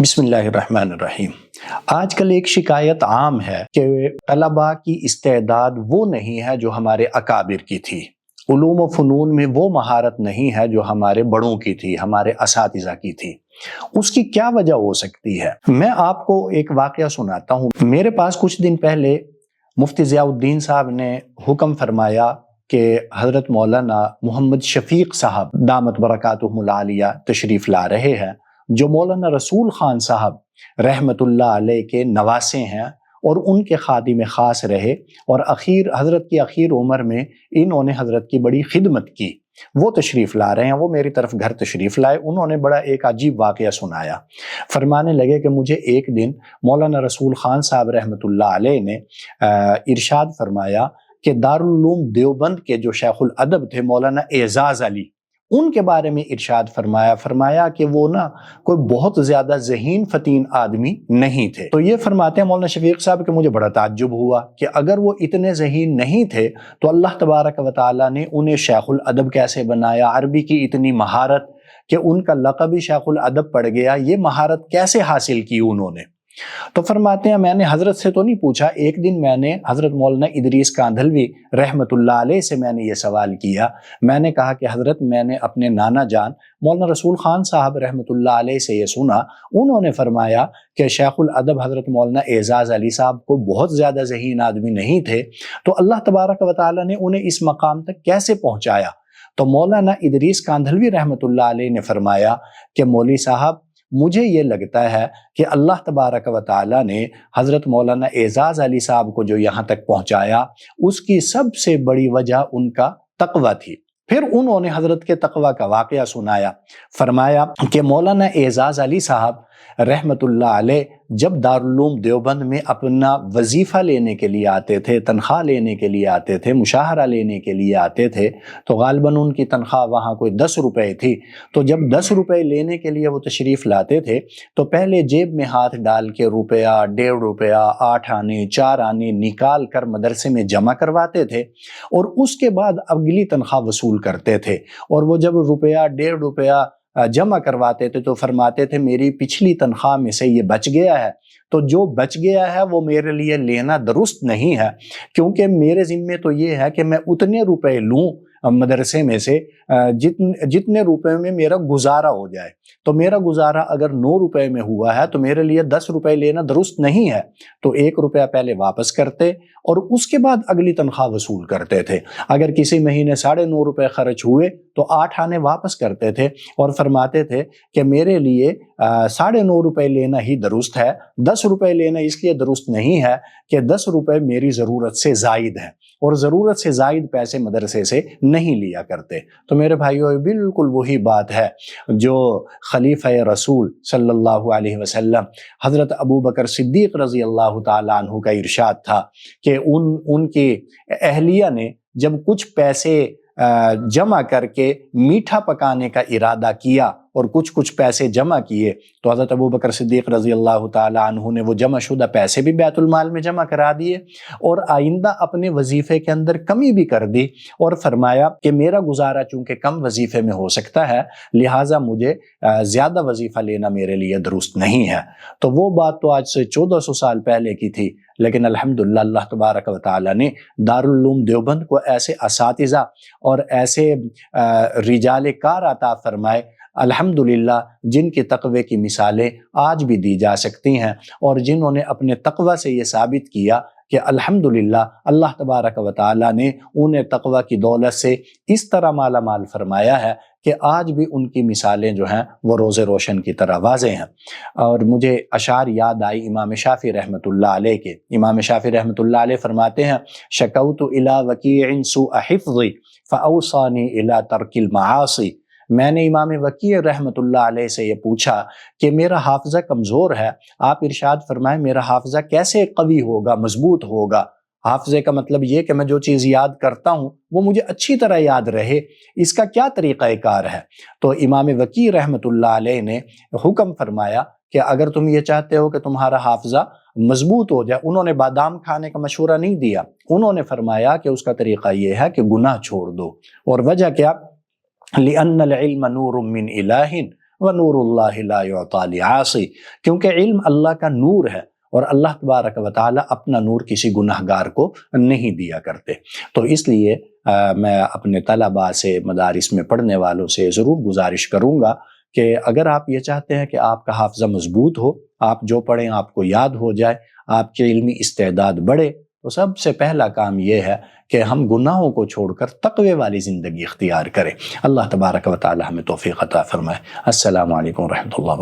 بسم اللہ الرحمن الرحیم۔ آج کل ایک شکایت عام ہے کہ طلباء کی استعداد وہ نہیں ہے جو ہمارے اکابر کی تھی، علوم و فنون میں وہ مہارت نہیں ہے جو ہمارے بڑوں کی تھی، ہمارے اساتذہ کی تھی۔ اس کی کیا وجہ ہو سکتی ہے؟ میں آپ کو ایک واقعہ سناتا ہوں۔ میرے پاس کچھ دن پہلے مفتی ضیاء الدین صاحب نے حکم فرمایا کہ حضرت مولانا محمد شفیق صاحب دامت برکاتہم العالیہ تشریف لا رہے ہیں، جو مولانا رسول خان صاحب رحمت اللہ علیہ کے نواسے ہیں اور ان کے خادم خاص رہے، اور حضرت کی اخیر عمر میں انہوں نے حضرت کی بڑی خدمت کی۔ وہ تشریف لا رہے ہیں، وہ میری طرف گھر تشریف لائے۔ انہوں نے بڑا ایک عجیب واقعہ سنایا۔ فرمانے لگے کہ مجھے ایک دن مولانا رسول خان صاحب رحمت اللہ علیہ نے ارشاد فرمایا کہ دارالعلوم دیوبند کے جو شیخ الادب تھے مولانا اعزاز علی، ان کے بارے میں ارشاد فرمایا کہ وہ کوئی بہت زیادہ ذہین فتین آدمی نہیں تھے۔ تو یہ فرماتے ہیں مولانا شفیق صاحب کہ مجھے بڑا تعجب ہوا کہ اگر وہ اتنے ذہین نہیں تھے تو اللہ تبارک و تعالیٰ نے انہیں شیخ الادب کیسے بنایا؟ عربی کی اتنی مہارت کہ ان کا لقب ہی شیخ الادب پڑ گیا، یہ مہارت کیسے حاصل کی انہوں نے؟ تو فرماتے ہیں میں نے حضرت سے تو نہیں پوچھا، ایک دن میں نے حضرت مولانا ادریس کاندھلوی رحمت اللہ علیہ سے میں نے یہ سوال کیا۔ میں نے کہا کہ حضرت میں نے اپنے نانا جان مولانا رسول خان صاحب رحمت اللہ علیہ سے یہ سنا، انہوں نے فرمایا کہ شیخ الادب حضرت مولانا اعزاز علی صاحب کو بہت زیادہ ذہین آدمی نہیں تھے، تو اللہ تبارک و تعالیٰ نے انہیں اس مقام تک کیسے پہنچایا؟ تو مولانا ادریس کاندھلوی رحمت اللہ علیہ نے فرمایا کہ مولوی صاحب مجھے یہ لگتا ہے کہ اللہ تبارک و تعالیٰ نے حضرت مولانا اعزاز علی صاحب کو جو یہاں تک پہنچایا، اس کی سب سے بڑی وجہ ان کا تقویٰ تھی۔ پھر انہوں نے حضرت کے تقویٰ کا واقعہ سنایا۔ فرمایا کہ مولانا اعزاز علی صاحب رحمت اللہ علیہ جب دارالعلوم دیوبند میں اپنا وظیفہ لینے کے لیے آتے تھے، تنخواہ لینے کے لیے آتے تھے، مشاہرہ لینے کے لیے آتے تھے، تو غالباً ان کی تنخواہ وہاں کوئی 10 روپے تھی۔ تو جب 10 روپے لینے کے لیے وہ تشریف لاتے تھے تو پہلے جیب میں ہاتھ ڈال کے روپیہ، 1.5 روپیہ، 8 آنے، 4 آنے نکال کر مدرسے میں جمع کرواتے تھے، اور اس کے بعد اگلی تنخواہ وصول کرتے تھے۔ اور وہ جب روپیہ، 1.5 روپیہ جمع کرواتے تھے تو فرماتے تھے میری پچھلی تنخواہ میں سے یہ بچ گیا ہے، تو جو بچ گیا ہے وہ میرے لیے لینا درست نہیں ہے، کیونکہ میرے ذمے تو یہ ہے کہ میں اتنے روپے لوں مدرسے میں سے جتنے روپے میں میرا گزارا ہو جائے۔ تو میرا گزارا اگر 9 روپے میں ہوا ہے تو میرے لیے 10 روپے لینا درست نہیں ہے، تو 1 روپیہ پہلے واپس کرتے اور اس کے بعد اگلی تنخواہ وصول کرتے تھے۔ اگر کسی مہینے 9.5 روپے خرچ ہوئے تو 8 آنے واپس کرتے تھے، اور فرماتے تھے کہ میرے لیے 9.5 روپے لینا ہی درست ہے، 10 روپے لینا اس لیے درست نہیں ہے کہ 10 روپے میری ضرورت سے زائد ہیں، اور ضرورت سے زائد پیسے مدرسے سے نہیں لیا کرتے۔ تو میرے بھائیو بالکل وہی بات ہے جو خلیفہ رسول صلی اللہ علیہ وسلم حضرت ابو بکر صدیق رضی اللہ تعالیٰ عنہ کا ارشاد تھا کہ ان کی اہلیہ نے جب کچھ پیسے جمع کر کے میٹھا پکانے کا ارادہ کیا اور کچھ پیسے جمع کیے، تو حضرت ابو بکر صدیق رضی اللہ تعالیٰ عنہ نے وہ جمع شدہ پیسے بھی بیت المال میں جمع کرا دیے، اور آئندہ اپنے وظیفے کے اندر کمی بھی کر دی، اور فرمایا کہ میرا گزارا چونکہ کم وظیفے میں ہو سکتا ہے، لہٰذا مجھے زیادہ وظیفہ لینا میرے لیے درست نہیں ہے۔ تو وہ بات تو آج سے 1400 سال پہلے کی تھی، لیکن الحمدللہ اللہ تبارک و تعالیٰ نے دارالعلوم دیوبند کو ایسے اساتذہ اور ایسے رجال کار عطا فرمائے الحمدللہ، جن کے تقوی کی مثالیں آج بھی دی جا سکتی ہیں، اور جنہوں نے اپنے تقوی سے یہ ثابت کیا کہ الحمدللہ اللہ تبارک و تعالیٰ نے انہیں تقوی کی دولت سے اس طرح مالا مال فرمایا ہے کہ آج بھی ان کی مثالیں جو ہیں وہ روز روشن کی طرح واضح ہیں۔ اور مجھے اشعار یاد آئی امام شافعی رحمت اللہ علیہ کے۔ امام شافعی رحمت اللہ علیہ فرماتے ہیں شکوت الی وکیع سوء حفظی فاوصانی الی ترک المعاصی۔ میں نے امام وکیع رحمت اللہ علیہ سے یہ پوچھا کہ میرا حافظہ کمزور ہے، آپ ارشاد فرمائیں میرا حافظہ کیسے قوی ہوگا، مضبوط ہوگا؟ حافظے کا مطلب یہ کہ میں جو چیز یاد کرتا ہوں وہ مجھے اچھی طرح یاد رہے، اس کا کیا طریقہ کار ہے؟ تو امام وکیع رحمت اللہ علیہ نے حکم فرمایا کہ اگر تم یہ چاہتے ہو کہ تمہارا حافظہ مضبوط ہو جائے، انہوں نے بادام کھانے کا مشورہ نہیں دیا، انہوں نے فرمایا کہ اس کا طریقہ یہ ہے کہ گناہ چھوڑ دو۔ اور وجہ کیا؟ لِأَنَّ الْعِلْمَ نُورٌ مِّنْ إِلَٰهٍ وَنُورُ اللَّهِ لَا يُعْطَى لِعَاصِي، کیونکہ علم اللہ کا نور ہے اور اللہ تبارک و تعالی اپنا نور کسی گناہگار کو نہیں دیا کرتے۔ تو اس لیے میں اپنے طلباء سے، مدارس میں پڑھنے والوں سے ضرور گزارش کروں گا کہ اگر آپ یہ چاہتے ہیں کہ آپ کا حافظہ مضبوط ہو، آپ جو پڑھیں آپ کو یاد ہو جائے، آپ کی علمی استعداد بڑھے، تو سب سے پہلا کام یہ ہے کہ ہم گناہوں کو چھوڑ کر تقوی والی زندگی اختیار کریں۔ اللہ تبارک و تعالی ہمیں توفیق عطا فرمائے۔ السلام علیکم ورحمۃ اللہ وبرکاتہ۔